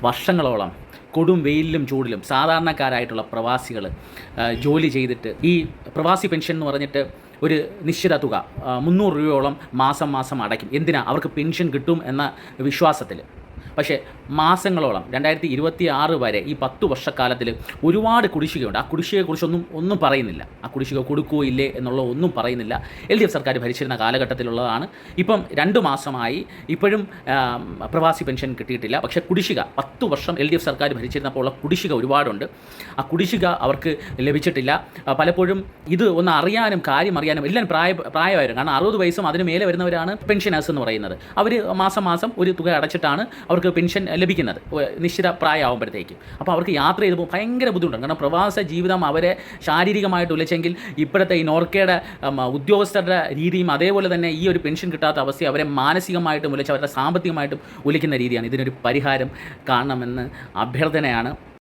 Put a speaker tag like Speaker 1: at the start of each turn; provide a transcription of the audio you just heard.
Speaker 1: വർഷങ്ങളോളം കൊടും വെയിലിലും ചൂടിലും സാധാരണക്കാരായിട്ടുള്ള പ്രവാസികൾ ജോലി ചെയ്തിട്ട് ഈ പ്രവാസി പെൻഷൻ എന്ന് പറഞ്ഞിട്ട് ഒരു നിശ്ചിത തുക 300 രൂപയോളം മാസം മാസം അടയ്ക്കും. എന്തിനാ? അവർക്ക് പെൻഷൻ കിട്ടും എന്ന വിശ്വാസത്തിൽ. പക്ഷേ മാസങ്ങളോളം 2026 വരെ ഈ 10 വർഷക്കാലത്തിൽ ഒരുപാട് കുടിശ്ശികയുണ്ട്. ആ കുടിശ്ശികയെക്കുറിച്ചൊന്നും പറയുന്നില്ല. ആ കുടിശ്ശിക കൊടുക്കുമോ ഇല്ലേ എന്നുള്ള ഒന്നും പറയുന്നില്ല. LDF സർക്കാർ ഭരിച്ചിരുന്ന കാലഘട്ടത്തിലുള്ളതാണ്. ഇപ്പം 2 മാസമായി ഇപ്പോഴും പ്രവാസി പെൻഷൻ കിട്ടിയിട്ടില്ല. പക്ഷേ കുടിശ്ശിക 10 വർഷം LDF സർക്കാർ ഭരിച്ചിരുന്നപ്പോൾ ഉള്ള കുടിശ്ശിക ഒരുപാടുണ്ട്. ആ കുടിശ്ശിക അവർക്ക് ലഭിച്ചിട്ടില്ല. പലപ്പോഴും ഇത് ഒന്ന് അറിയാനും കാര്യം അറിയാനും എല്ലാം പ്രായമായിരുന്നു. കാരണം 60 വയസ്സും അതിന് മേലെ വരുന്നവരാണ് പെൻഷനേഴ്സ് എന്ന് പറയുന്നത്. അവർ മാസം മാസം ഒരു തുക അടച്ചിട്ടാണ് അവർക്ക് പെൻഷൻ ലഭിക്കുന്നത് നിശ്ചിത പ്രായമാകുമ്പോഴത്തേക്കും. അപ്പോൾ അവർക്ക് യാത്ര ചെയ്ത് ഭയങ്കര ബുദ്ധിമുട്ടാണ്. കാരണം പ്രവാസ ജീവിതം അവരെ ശാരീരികമായിട്ട് ഉലച്ചെങ്കിൽ ഇപ്പോഴത്തെ ഈ നോർക്കയുടെ ഉദ്യോഗസ്ഥരുടെ രീതിയും അതേപോലെ തന്നെ ഈ ഒരു പെൻഷൻ കിട്ടാത്ത അവസ്ഥ അവരെ മാനസികമായിട്ടും ഉലച്ച് അവരുടെ സാമ്പത്തികമായിട്ടും ഉലയ്ക്കുന്ന രീതിയാണ്. ഇതിനൊരു പരിഹാരം കാണണമെന്ന് അഭ്യർത്ഥനയാണ്.